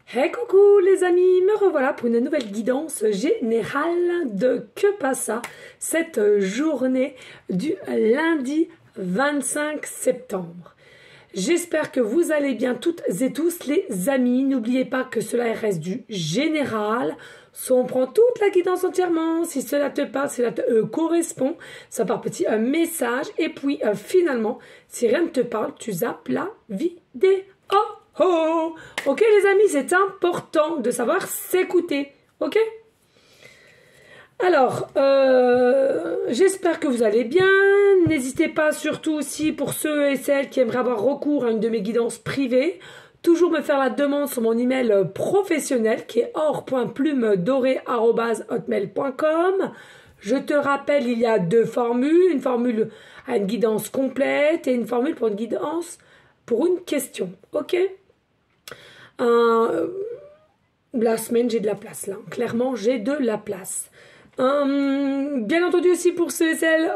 Hey coucou les amis, me revoilà pour une nouvelle guidance générale de Que passa cette journée du lundi 25 septembre. J'espère que vous allez bien toutes et tous les amis. N'oubliez pas que cela reste du général. Soit on prend toute la guidance entièrement, si cela te parle, si cela te correspond, ça part petit message. Et puis finalement, si rien ne te parle, tu zappes la vidéo. Oh, ok les amis, c'est important de savoir s'écouter, ok? Alors, j'espère que vous allez bien. N'hésitez pas surtout aussi pour ceux et celles qui aimeraient avoir recours à une de mes guidances privées, toujours me faire la demande sur mon email professionnel qui est or.plumedorée@hotmail.com. Je te rappelle, il y a deux formules, une formule à une guidance complète et une formule pour une guidance pour une question, ok? La semaine, j'ai de la place là. Clairement, j'ai de la place. Bien entendu aussi pour ceux et celles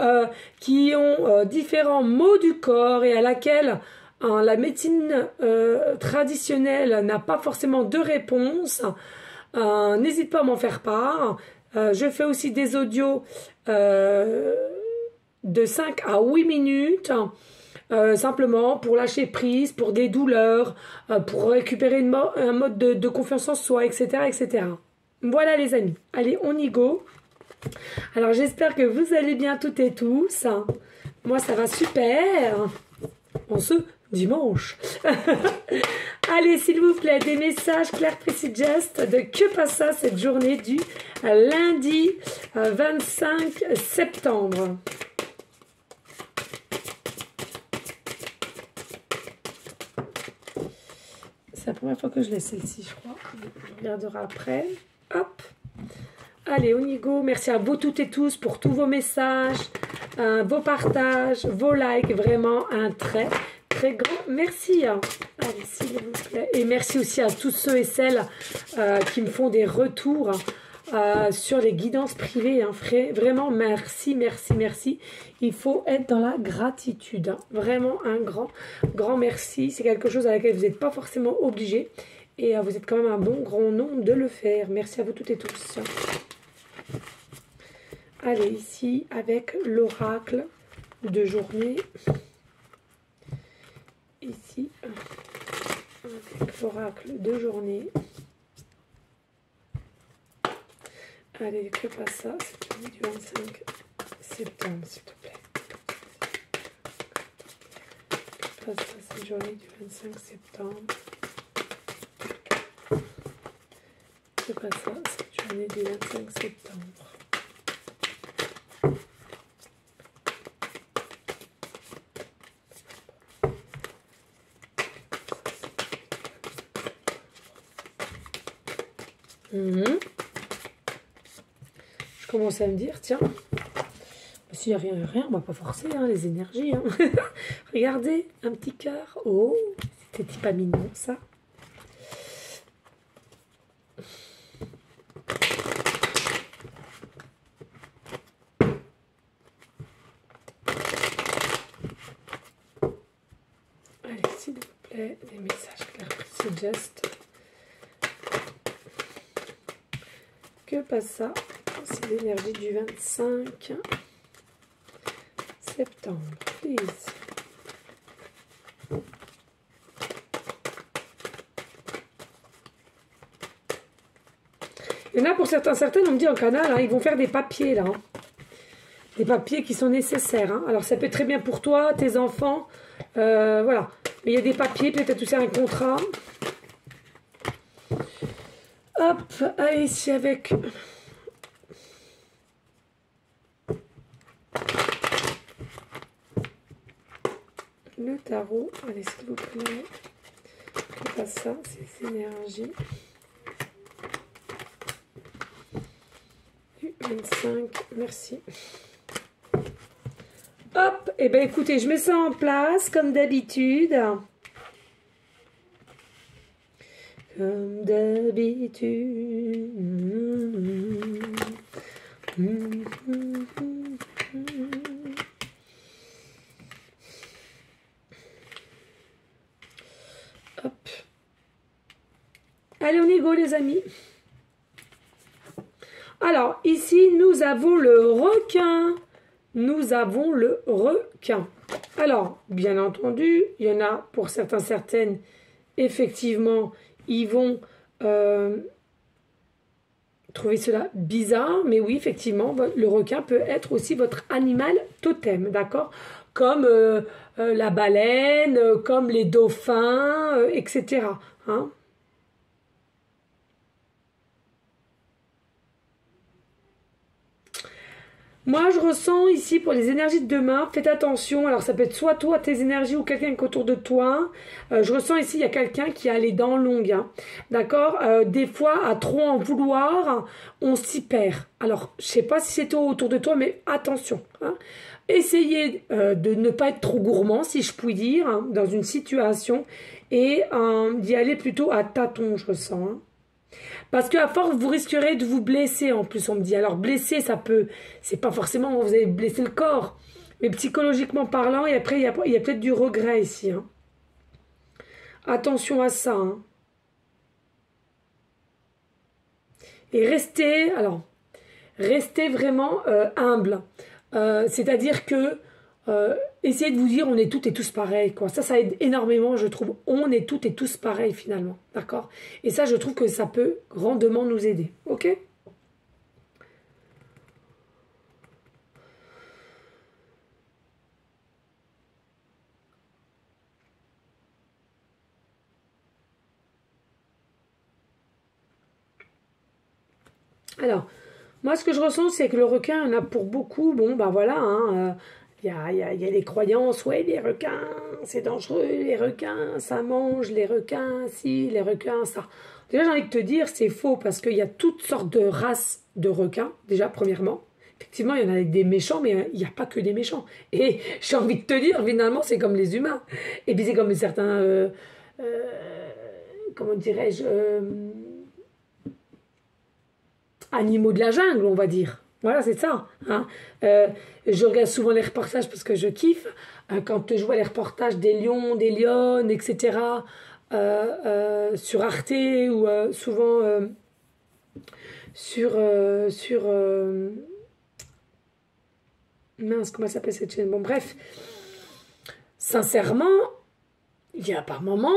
qui ont différents maux du corps et à laquelle la médecine traditionnelle n'a pas forcément de réponse, n'hésite pas à m'en faire part. Je fais aussi des audios de 5 à 8 minutes. Simplement pour lâcher prise, pour des douleurs, pour récupérer un mode de confiance en soi, etc., etc. Voilà les amis, allez on y go. Alors j'espère que vous allez bien toutes et tous. Moi ça va super. En ce dimanche. Allez s'il vous plaît, des messages clairs, précis, gestes de que passa cette journée du lundi 25 septembre. C'est la première fois que je laisse celle-ci, je crois. Je regarderai après. Hop. Allez, on y go. Merci à vous toutes et tous pour tous vos messages, vos partages, vos likes. Vraiment un très, très grand merci. Allez, s'il vous plaît. Et merci aussi à tous ceux et celles qui me font des retours sur les guidances privées. Hein. Vraiment, merci, merci, merci. Il faut être dans la gratitude. Hein. Vraiment un grand, grand merci. C'est quelque chose à laquelle vous n'êtes pas forcément obligé. Et vous êtes quand même un bon grand nombre de le faire. Merci à vous toutes et tous. Allez, ici, avec l'oracle de journée. Ici, avec l'oracle de journée. Allez, que passe ça? C'est du 25 septembre, s'il te plaît. Que passe ça cette journée du 25 septembre? Que passe ça cette journée du 25 septembre? Je commence à me dire, tiens, s'il n'y a rien, rien, on va pas forcer hein, les énergies. Hein. Regardez, un petit cœur. Oh, c'était pas mignon ça. Allez, s'il vous plaît, des messages clairs, précis, gestes. Que passe ça? C'est l'énergie du 25 septembre. Please. Il y en a pour certaines, on me dit en canal, hein, ils vont faire des papiers là. Hein. Des papiers qui sont nécessaires. Hein. Alors ça peut être très bien pour toi, tes enfants. Voilà. Mais il y a des papiers, peut-être aussi un contrat. Hop, allez, ici avec... le tarot, allez s'il vous plaît, que passe ça, ces énergies du 25, merci. Hop, et bien écoutez, je mets ça en place comme d'habitude. Comme d'habitude. Hop. Allez, on y go, les amis. Alors, ici, nous avons le requin. Nous avons le requin. Alors, bien entendu, il y en a pour certains, certaines, effectivement, ils vont trouver cela bizarre. Mais oui, effectivement, le requin peut être aussi votre animal totem, d'accord? Comme la baleine, comme les dauphins, etc. Hein? Moi, je ressens ici pour les énergies de demain, faites attention. Alors, ça peut être soit toi, tes énergies, ou quelqu'un qui est autour de toi. Je ressens ici, il y a quelqu'un qui a les dents longues. Hein. D'accord. Des fois, à trop en vouloir, on s'y perd. Alors, je sais pas si c'est toi autour de toi, mais attention. Hein. Essayez de ne pas être trop gourmand, si je puis dire, hein, dans une situation. Et d'y aller plutôt à tâtons, je ressens. Hein. Parce qu'à force, vous risquerez de vous blesser, en plus, on me dit. Alors, blesser, ça peut... C'est pas forcément vous allez blesser le corps. Mais psychologiquement parlant, et après, il y a peut-être du regret ici. Hein. Attention à ça. Hein. Et restez... Alors, restez vraiment humble. C'est-à-dire que... essayez de vous dire on est toutes et tous pareils, quoi. Ça aide énormément, je trouve. On est toutes et tous pareils, finalement. D'accord? Et ça, je trouve que ça peut grandement nous aider. Ok? Alors, moi, ce que je ressens, c'est que le requin, il y en a pour beaucoup. Bon, ben voilà, hein, il y a des croyances, ouais, les requins, c'est dangereux, les requins, ça mange, les requins, si, les requins, ça. Déjà, j'ai envie de te dire, c'est faux, parce qu'il y a toutes sortes de races de requins, déjà, premièrement. Effectivement, il y en a des méchants, mais il n'y a pas que des méchants. Et j'ai envie de te dire, finalement, c'est comme les humains. Et puis, c'est comme certains, comment dirais-je, animaux de la jungle, on va dire. Voilà, c'est ça. Hein. Je regarde souvent les reportages parce que je kiffe. Quand je vois les reportages des lions, des lionnes, etc. Sur Arte ou souvent sur mince, comment s'appelle cette chaîne? Bon, bref. Sincèrement, il y a par moments,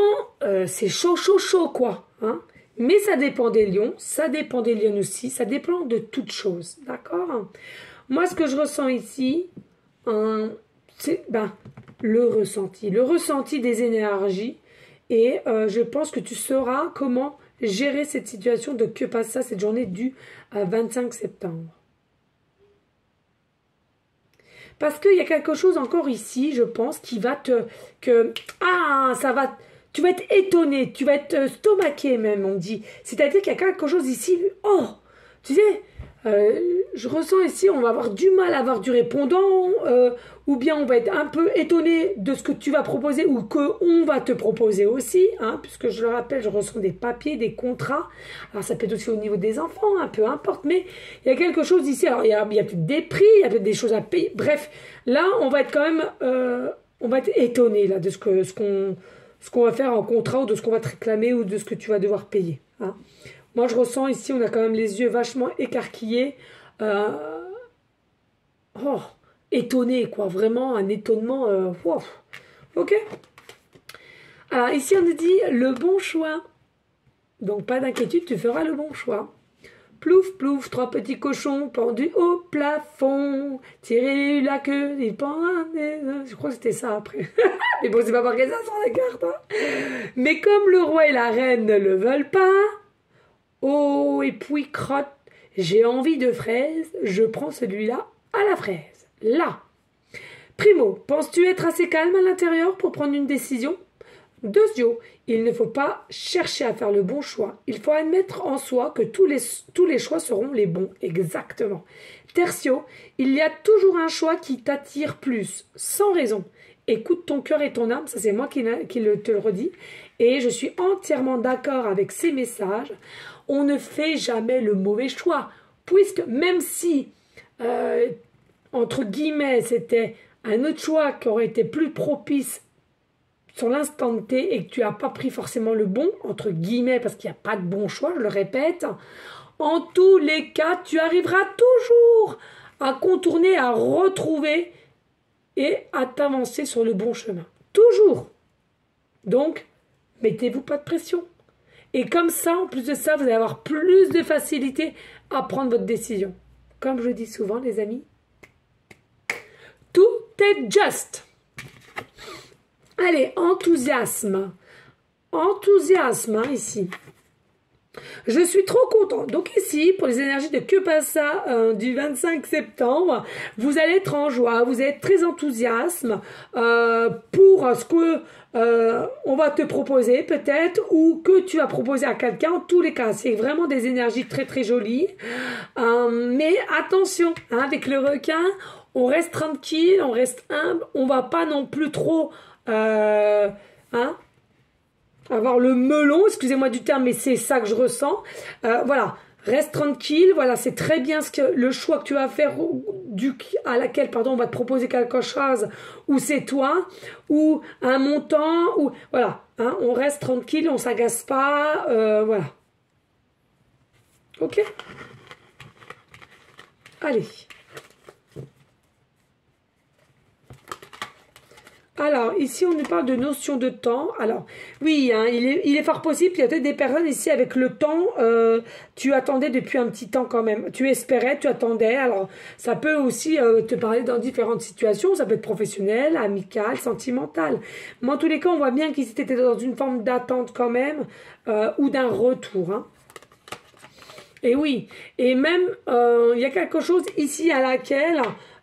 c'est chaud, chaud, chaud, quoi. Hein. Mais ça dépend des lions, ça dépend des lionnes aussi, ça dépend de toutes choses, d'accord? Moi, ce que je ressens ici, c'est le ressenti des énergies, et je pense que tu sauras comment gérer cette situation de que passe ça cette journée du 25 septembre. Parce qu'il y a quelque chose encore ici, je pense, qui va tu vas être étonné, tu vas être stomaqué même, on me dit. C'est-à-dire qu'il y a quelque chose ici, oh, tu sais, je ressens ici, on va avoir du mal à avoir du répondant, ou bien on va être un peu étonné de ce que tu vas proposer, ou qu'on va te proposer aussi, hein, puisque je le rappelle, je ressens des papiers, des contrats. Alors ça peut être aussi au niveau des enfants, hein, peu importe, mais il y a quelque chose ici. Alors il y a peut-être des prix, il y a peut-être des choses à payer. Bref, là, on va être quand même, on va être étonné là, de ce qu'on va faire en contrat, ou de ce qu'on va te réclamer, ou de ce que tu vas devoir payer. Hein. Moi, je ressens ici, on a quand même les yeux vachement écarquillés. Étonné, quoi. Vraiment un étonnement. Wow. Ok. Alors, ici, on nous dit le bon choix. Donc, pas d'inquiétude, tu feras le bon choix. Plouf, plouf, 3 petits cochons pendus au plafond. Tirez la queue, ils pendent. Je crois que c'était ça après. Mais bon, c'est pas marqué ça sur la carte. Hein. Mais comme le roi et la reine ne le veulent pas, oh, et puis crotte, j'ai envie de fraises, je prends celui-là à la fraise. Là. Primo, penses-tu être assez calme à l'intérieur pour prendre une décision? Deuxio, il ne faut pas chercher à faire le bon choix. Il faut admettre en soi que tous les choix seront les bons. Exactement. Tertio, il y a toujours un choix qui t'attire plus, sans raison. Écoute ton cœur et ton âme, ça c'est moi qui te le redis. Et je suis entièrement d'accord avec ces messages. On ne fait jamais le mauvais choix. Puisque même si, entre guillemets, c'était un autre choix qui aurait été plus propice sur l'instant T et que tu n'as pas pris forcément le bon, entre guillemets, parce qu'il n'y a pas de bon choix, je le répète, en tous les cas, tu arriveras toujours à contourner, à retrouver et à t'avancer sur le bon chemin. Toujours. Donc, mettez-vous pas de pression. Et comme ça, en plus de ça, vous allez avoir plus de facilité à prendre votre décision. Comme je dis souvent, les amis, tout est just. Allez, enthousiasme. Enthousiasme, hein, ici. Je suis trop contente. Donc ici, pour les énergies de Kupasa du 25 septembre, vous allez être en joie, vous allez être très enthousiaste pour ce que on va te proposer peut-être ou que tu vas proposer à quelqu'un. En tous les cas, c'est vraiment des énergies très très jolies. Mais attention, hein, avec le requin, on reste tranquille, on reste humble, on va pas non plus trop... avoir le melon, excusez-moi du terme, mais c'est ça que je ressens. Voilà, reste tranquille. Voilà, c'est très bien le choix que tu vas faire, à laquelle, pardon, on va te proposer quelque chose, ou c'est toi, ou un montant, ou voilà. Hein, on reste tranquille, on s'agace pas, voilà. Ok. Allez. Alors, ici, on nous parle de notion de temps. Alors, oui, hein, il est fort possible. Il y a peut-être des personnes ici avec le temps, tu attendais depuis un petit temps quand même. Tu espérais, tu attendais. Alors, ça peut aussi te parler dans différentes situations. Ça peut être professionnel, amical, sentimental. Mais en tous les cas, on voit bien qu'ils étaient dans une forme d'attente quand même ou d'un retour. Hein. Et oui, et même, il y a quelque chose ici à laquelle...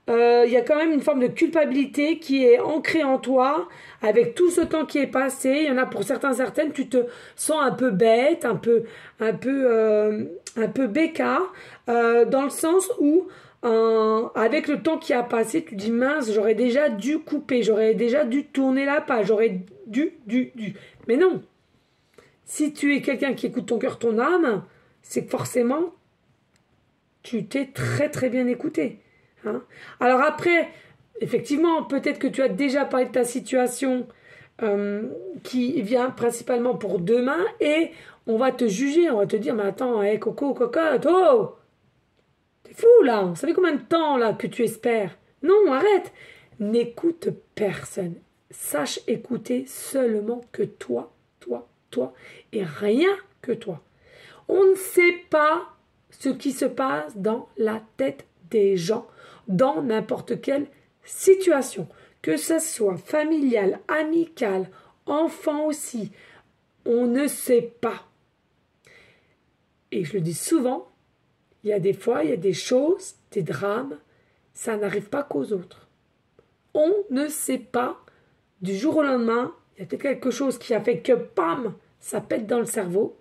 il y a quand même une forme de culpabilité qui est ancrée en toi avec tout ce temps qui est passé. Il y en a pour certaines, tu te sens un peu bête, un peu bécard, dans le sens où avec le temps qui a passé, tu dis mince, j'aurais déjà dû couper, j'aurais déjà dû tourner la page, j'aurais dû. Mais non, si tu es quelqu'un qui écoute ton cœur, ton âme, c'est que forcément, tu t'es très très bien écouté. Hein. Alors après, effectivement, peut-être que tu as déjà parlé de ta situation qui vient principalement pour demain et on va te juger, on va te dire, mais attends, hey, Coco, cocotte, oh, t'es fou là, ça fait combien de temps là que tu espères? Non, arrête, n'écoute personne, sache écouter seulement que toi, et rien que toi. On ne sait pas ce qui se passe dans la tête des gens dans n'importe quelle situation, que ce soit familiale, amicale, enfant aussi, on ne sait pas. Et je le dis souvent, il y a des fois, il y a des choses, des drames, ça n'arrive pas qu'aux autres. On ne sait pas, du jour au lendemain, il y a peut-être quelque chose qui a fait que, pam, ça pète dans le cerveau,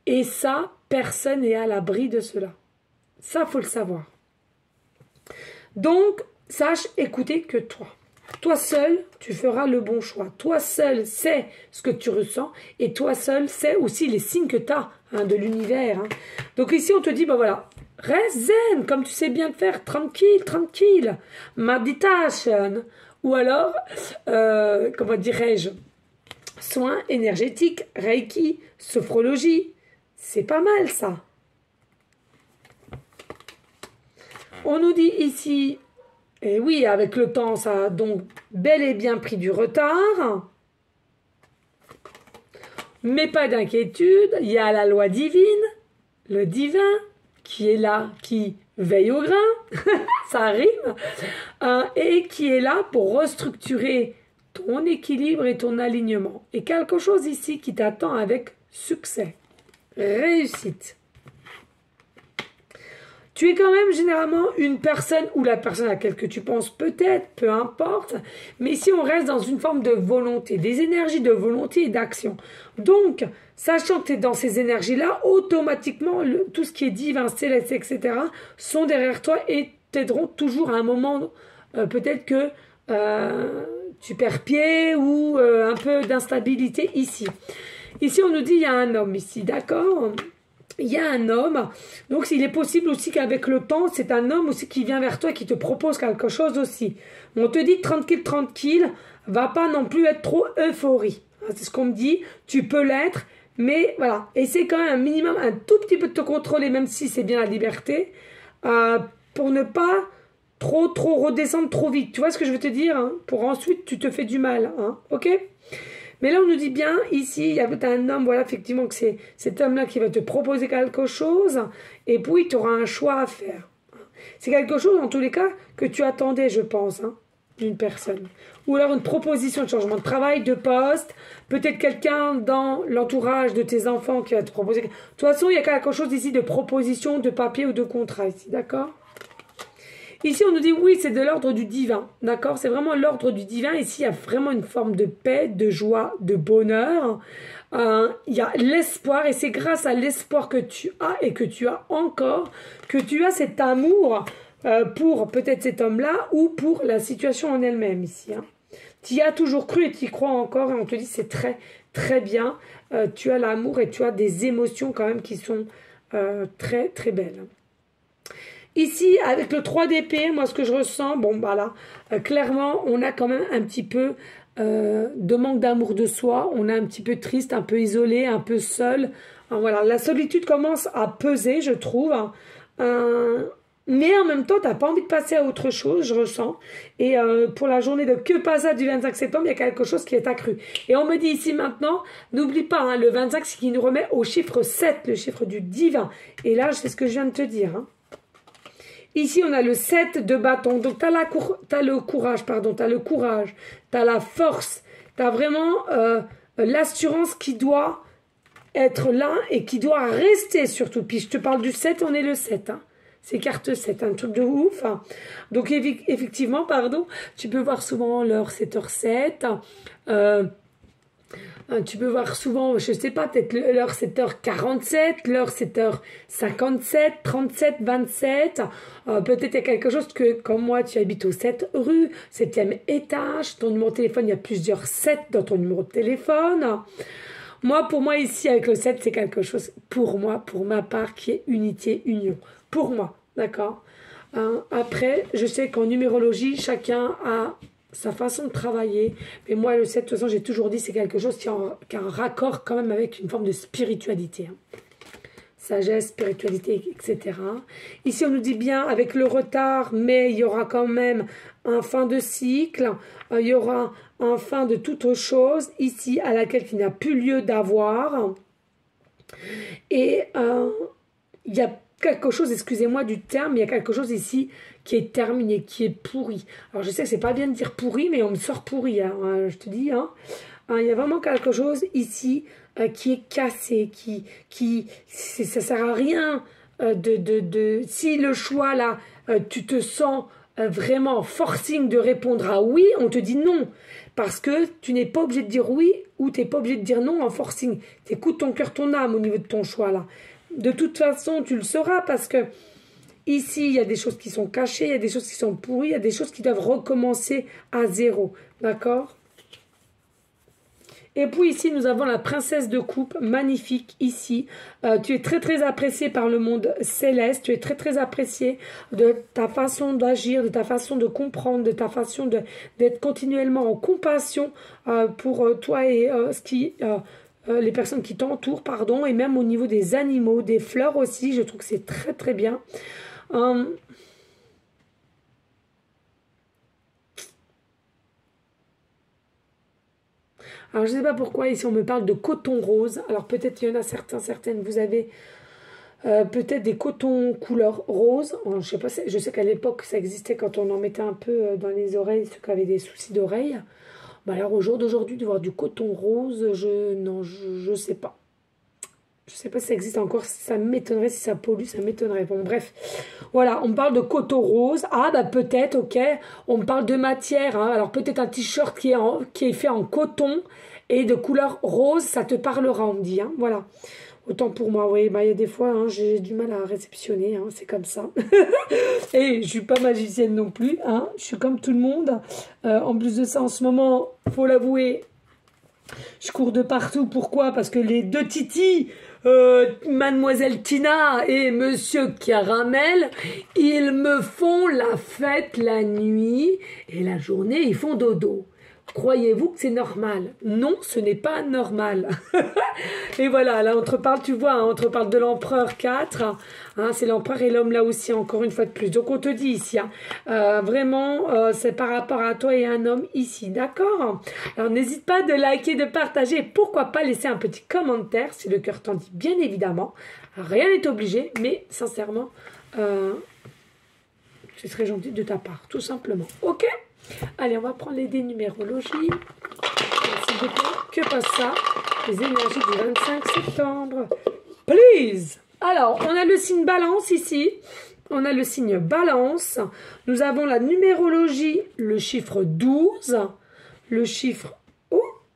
et ça, personne n'est à l'abri de cela. Ça, faut le savoir. Donc, sache écouter que toi. Toi seul, tu feras le bon choix. Toi seul, sais ce que tu ressens. Et toi seul, sais aussi les signes que tu as de l'univers. Hein. Donc ici, on te dit, ben voilà, reste zen, comme tu sais bien le faire. Tranquille, tranquille. Meditation. Ou alors, comment dirais-je, soins énergétiques, Reiki, sophrologie. C'est pas mal, ça. On nous dit ici, et oui, avec le temps, ça a donc bel et bien pris du retard. Mais pas d'inquiétude, il y a la loi divine, le divin, qui est là, qui veille au grain, ça rime, et qui est là pour restructurer ton équilibre et ton alignement. Et quelque chose ici qui t'attend avec succès, réussite. Tu es quand même généralement une personne ou la personne à laquelle tu penses peut-être, peu importe. Mais ici, on reste dans une forme de volonté, des énergies de volonté et d'action. Donc, sachant que tu es dans ces énergies-là, automatiquement, tout ce qui est divin, céleste, etc., sont derrière toi et t'aideront toujours à un moment, peut-être que tu perds pied ou un peu d'instabilité ici. Ici, on nous dit il y a un homme ici, d'accord ? il y a un homme, donc il est possible aussi qu'avec le temps, c'est un homme aussi qui vient vers toi et qui te propose quelque chose aussi. On te dit tranquille, tranquille, va pas non plus être trop euphorie. C'est ce qu'on me dit, tu peux l'être, mais voilà. Essaie quand même un minimum, un tout petit peu de te contrôler, même si c'est bien la liberté, pour ne pas trop redescendre trop vite. Tu vois ce que je veux te dire, hein? Pour ensuite, tu te fais du mal, hein? Ok? Mais là, on nous dit bien, ici, il y a un homme, voilà, effectivement, que c'est cet homme-là qui va te proposer quelque chose, et puis tu auras un choix à faire. C'est quelque chose, en tous les cas, que tu attendais, je pense, hein, d'une personne. Ou alors une proposition de changement de travail, de poste, peut-être quelqu'un dans l'entourage de tes enfants qui va te proposer. De toute façon, il y a quelque chose ici de proposition, de papier ou de contrat, ici, d'accord? Ici, on nous dit, oui, c'est de l'ordre du divin, d'accord? C'est vraiment l'ordre du divin. Ici, il y a vraiment une forme de paix, de joie, de bonheur. Il y a l'espoir, et c'est grâce à l'espoir que tu as et que tu as encore, que tu as cet amour pour peut-être cet homme-là ou pour la situation en elle-même ici. Hein. Tu y as toujours cru et tu y crois encore, et on te dit, c'est très, très bien. Tu as l'amour et tu as des émotions quand même qui sont très, très belles. Ici, avec le 3 d'épée, moi, ce que je ressens, bon, bah là, clairement, on a quand même un petit peu de manque d'amour de soi. On est un petit peu triste, un peu isolé, un peu seul. Enfin, voilà, la solitude commence à peser, je trouve. Mais en même temps, tu n'as pas envie de passer à autre chose, je ressens. Et pour la journée de que passe du 25 septembre, il y a quelque chose qui est accru. Et on me dit ici maintenant, n'oublie pas, hein, le 25, c'est qui nous remet au chiffre 7, le chiffre du divin. Et là, c'est ce que je viens de te dire, hein. Ici, on a le 7 de bâton. Donc, tu as le courage, tu as la force, tu as vraiment l'assurance qui doit être là et qui doit rester surtout. Puis, je te parle du 7, on est le 7. Hein. C'est carte 7, un truc de ouf. Hein. Donc, effectivement, tu peux voir souvent l'heure 7h07. Tu peux voir souvent, je sais pas, peut-être l'heure 7h47, l'heure 7h57, 37, 27. Peut-être il y a quelque chose que, comme moi, tu habites au 7 rue, 7e étage, ton numéro de téléphone, il y a plusieurs 7 dans ton numéro de téléphone. Moi, pour moi, ici, avec le 7, c'est quelque chose, pour moi, pour ma part, qui est unité, union. Pour moi, d'accord? Après, je sais qu'en numérologie, chacun a sa façon de travailler, mais moi le 7, de toute façon j'ai toujours dit, c'est quelque chose qui a un raccord quand même avec une forme de spiritualité, hein. Sagesse, spiritualité, etc. Ici on nous dit bien avec le retard, mais il y aura quand même un fin de cycle, il y aura un fin de toute chose ici à laquelle il n'y a plus lieu d'avoir, et il y a quelque chose, excusez-moi du terme, il y a quelque chose ici qui est terminé, qui est pourri. Alors je sais que c'est pas bien de dire pourri, mais on me sort pourri, hein, je te dis. Hein. Il y a vraiment quelque chose ici qui est cassé, ça sert à rien si le choix là, tu te sens vraiment forcing de répondre à oui, on te dit non. Parce que tu n'es pas obligé de dire oui ou tu n'es pas obligé de dire non en forcing. Tu écoutes ton cœur, ton âme au niveau de ton choix là. De toute façon, tu le sauras parce que ici, il y a des choses qui sont cachées, il y a des choses qui sont pourries, il y a des choses qui doivent recommencer à zéro. D'accord? Et puis ici, nous avons la princesse de coupe, magnifique ici. Tu es très très apprécié par le monde céleste, tu es très très apprécié de ta façon d'agir, de ta façon de comprendre, de ta façon d'être continuellement en compassion pour toi et les personnes qui t'entourent, pardon, et même au niveau des animaux, des fleurs aussi, je trouve que c'est très très bien. Alors je ne sais pas pourquoi ici on me parle de coton rose, alors peut-être il y en a certaines, vous avez peut-être des cotons couleur rose, je sais pas, je sais qu'à l'époque ça existait quand on en mettait un peu dans les oreilles, ceux qui avaient des soucis d'oreilles. Bah alors au jour d'aujourd'hui, de voir du coton rose, je sais pas. Je sais pas si ça existe encore, ça m'étonnerait, si ça pollue, ça m'étonnerait. Bon, bref, voilà, on me parle de coton rose. Ah, bah peut-être, ok. On me parle de matière, hein. Alors peut-être un t-shirt qui est fait en coton et de couleur rose, ça te parlera, on me dit, hein. Voilà. Autant pour moi, oui, bah il y a des fois, hein, j'ai du mal à réceptionner, hein, c'est comme ça. Et je suis pas magicienne non plus, hein, je suis comme tout le monde. En plus de ça, en ce moment, faut l'avouer, Je cours de partout. Pourquoi? Parce que les deux titis, Mademoiselle Tina et Monsieur Caramel, ils me font la fête la nuit et la journée, ils font dodo. Croyez-vous que c'est normal? Non, ce n'est pas normal. Et voilà, là on te parle, tu vois, hein, on te parle de l'empereur 4. Hein, c'est l'empereur et l'homme là aussi, encore une fois de plus. Donc on te dit ici, hein, vraiment, c'est par rapport à toi et un homme ici, d'accord? Alors n'hésite pas de liker, de partager, et pourquoi pas laisser un petit commentaire si le cœur t'en dit, bien évidemment. Rien n'est obligé, mais sincèrement, ce serait gentil de ta part, tout simplement. Ok? Allez, on va prendre les dénumérologies. S'il vous plaît, que passe ça? Les énergies du 25 septembre. Please! Alors, on a le signe balance ici. On a le signe balance. Nous avons la numérologie, le chiffre 12. Le chiffre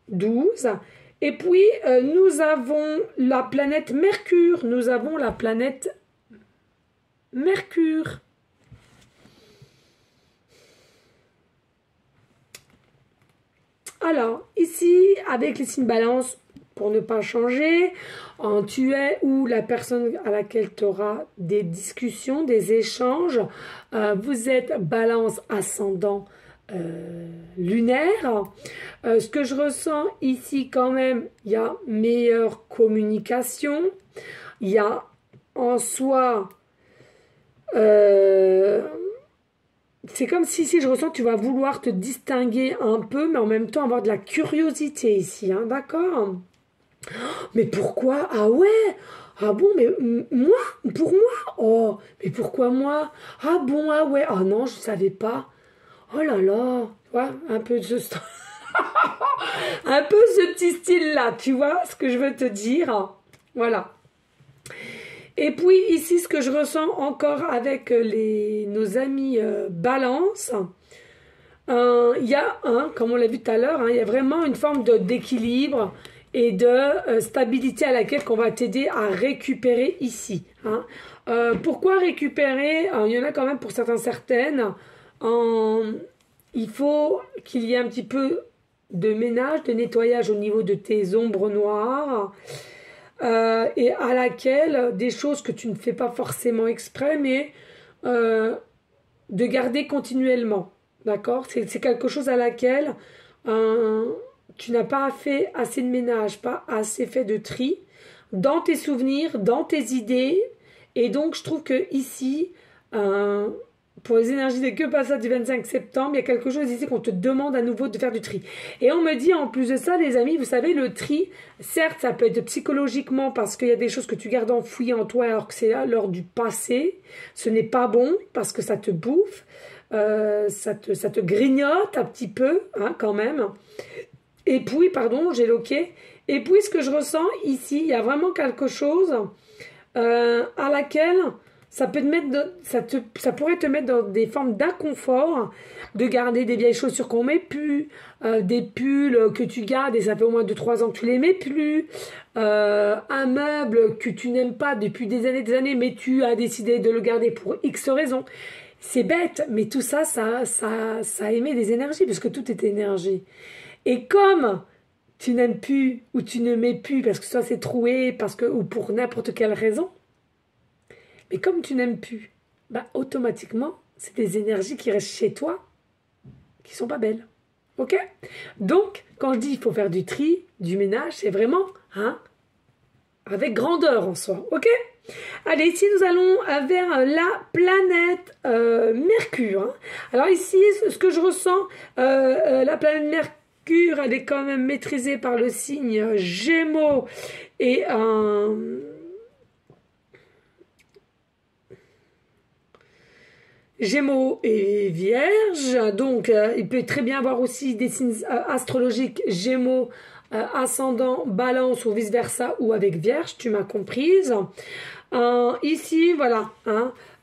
12. Et puis, nous avons la planète Mercure. Nous avons la planète Mercure. Alors, ici, avec les signes balance, pour ne pas changer, tu es ou la personne à laquelle tu auras des discussions, des échanges, vous êtes balance ascendant lunaire. Ce que je ressens ici quand même, il y a meilleure communication, il y a en soi... c'est comme si je ressens que tu vas vouloir te distinguer un peu, mais en même temps avoir de la curiosité ici, hein, d'accord? Mais pourquoi? Ah ouais? Ah bon, mais moi? Pour moi? Oh, mais pourquoi moi? Ah bon, ah ouais? Ah non, je ne savais pas. Oh là là, tu vois, un peu de ce un peu ce petit style-là, tu vois ce que je veux te dire? Voilà. Et puis ici, ce que je ressens encore avec nos amis balance, il y a, comme on l'a vu tout à l'heure, il y a vraiment une forme d'équilibre et de stabilité à laquelle on va t'aider à récupérer ici. Pourquoi récupérer? Il y en a quand même pour certaines. Il faut qu'il y ait un petit peu de ménage, de nettoyage au niveau de tes ombres noires. Et à laquelle des choses que tu ne fais pas forcément exprès, mais de garder continuellement, d'accord? C'est quelque chose à laquelle tu n'as pas fait assez de ménage, pas assez fait de tri dans tes souvenirs, dans tes idées, et donc je trouve que ici, pour les énergies de que passe du 25 septembre, il y a quelque chose ici qu'on te demande à nouveau de faire du tri. Et on me dit en plus de ça, les amis, vous savez, le tri, certes, ça peut être psychologiquement parce qu'il y a des choses que tu gardes enfouies en toi alors que c'est l'heure du passé. Ce n'est pas bon parce que ça te bouffe, ça te grignote un petit peu, quand même. Et puis, pardon, j'ai loqué. Et puis, ce que je ressens ici, il y a vraiment quelque chose à laquelle... Ça pourrait te mettre dans des formes d'inconfort, de garder des vieilles chaussures qu'on met plus, des pulls que tu gardes et ça fait au moins 2-3 ans que tu les mets plus, un meuble que tu n'aimes pas depuis des années, mais tu as décidé de le garder pour X raisons. C'est bête, mais tout ça, ça émet des énergies, parce que tout est énergie. Et comme tu n'aimes plus ou tu ne mets plus, parce que ça c'est troué, ou pour n'importe quelle raison, mais comme tu n'aimes plus, automatiquement, c'est des énergies qui restent chez toi, qui sont pas belles. Ok? Donc, quand je dis qu'il faut faire du tri, du ménage, c'est vraiment avec grandeur en soi. Ok? Allez, ici, nous allons vers la planète Mercure. Alors ici, ce que je ressens, la planète Mercure, elle est quand même maîtrisée par le signe Gémeaux et Gémeaux et Vierge, donc il peut très bien avoir aussi des signes astrologiques Gémeaux, ascendant, Balance ou vice-versa, ou avec Vierge, tu m'as comprise. Ici, voilà,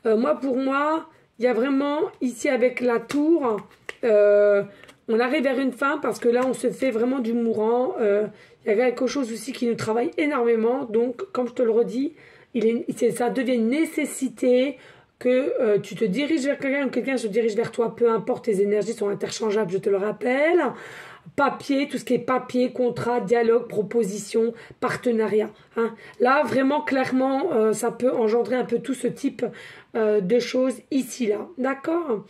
moi pour moi, il y a vraiment, ici avec la tour, on arrive vers une fin parce que là on se fait vraiment du mourant, il y a quelque chose aussi qui nous travaille énormément, donc comme je te le redis, ça devient une nécessité, que tu te diriges vers quelqu'un ou quelqu'un se dirige vers toi, peu importe, tes énergies sont interchangeables, je te le rappelle. papier, tout ce qui est papier, contrat, dialogue, proposition, partenariat. Hein. Là, vraiment, clairement, ça peut engendrer un peu tout ce type de choses ici, là. D'accord.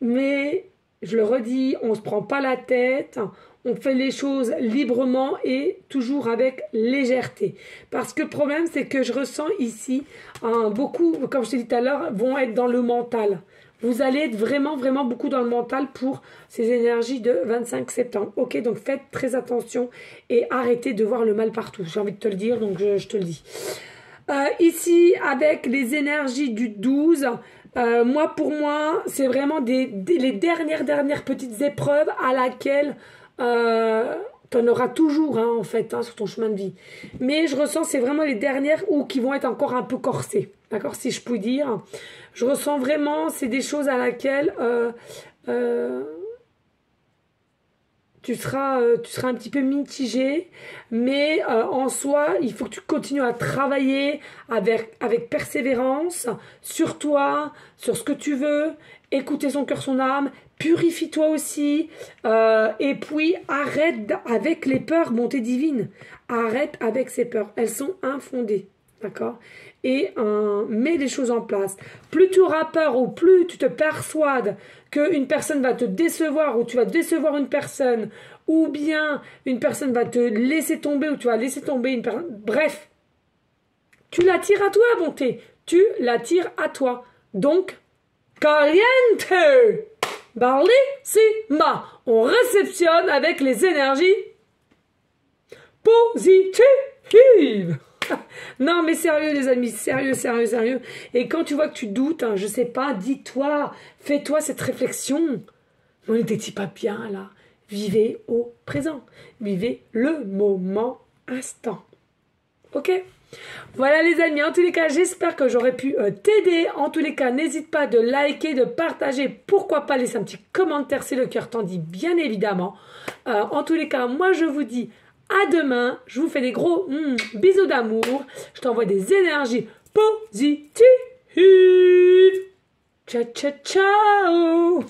Mais, je le redis, on ne se prend pas la tête, on fait les choses librement et toujours avec légèreté. Parce que le problème, c'est que je ressens ici, beaucoup, comme je t'ai dit tout à l'heure, vont être dans le mental. Vous allez être vraiment, vraiment beaucoup dans le mental pour ces énergies de 25 septembre. Ok, donc faites très attention et arrêtez de voir le mal partout. J'ai envie de te le dire, donc je te le dis. Ici, avec les énergies du 12, pour moi, c'est vraiment les dernières petites épreuves à laquelle tu en auras toujours, hein, en fait, hein, sur ton chemin de vie. Mais je ressens, c'est vraiment les dernières qui vont être encore un peu corsées. D'accord, si je puis dire. Je ressens vraiment, c'est des choses à laquelle tu seras un petit peu mitigé, mais en soi, il faut que tu continues à travailler avec persévérance sur toi, sur ce que tu veux, écouter son cœur, son âme, purifie-toi aussi, et puis arrête avec les peurs, bonté divine. Arrête avec ces peurs, elles sont infondées, d'accord? Et mets les choses en place. Plus tu auras peur ou plus tu te persuades qu'une personne va te décevoir ou tu vas décevoir une personne ou bien une personne va te laisser tomber ou tu vas laisser tomber une personne. Bref, tu l'attires à toi, bonté. Tu l'attires à toi. Donc, caliente, bellissima. On réceptionne avec les énergies positives. Non, mais sérieux, les amis, sérieux. Et quand tu vois que tu doutes, hein, je sais pas, dis-toi, fais-toi cette réflexion. On n'était pas bien, là. Vivez au présent. Vivez le moment instant. Ok? Voilà, les amis. En tous les cas, j'espère que j'aurais pu t'aider. En tous les cas, n'hésite pas de liker, de partager. Pourquoi pas laisser un petit commentaire si le cœur t'en dit, bien évidemment. En tous les cas, moi, je vous dis à demain, je vous fais des gros bisous d'amour. Je t'envoie des énergies positives. Ciao, ciao, ciao.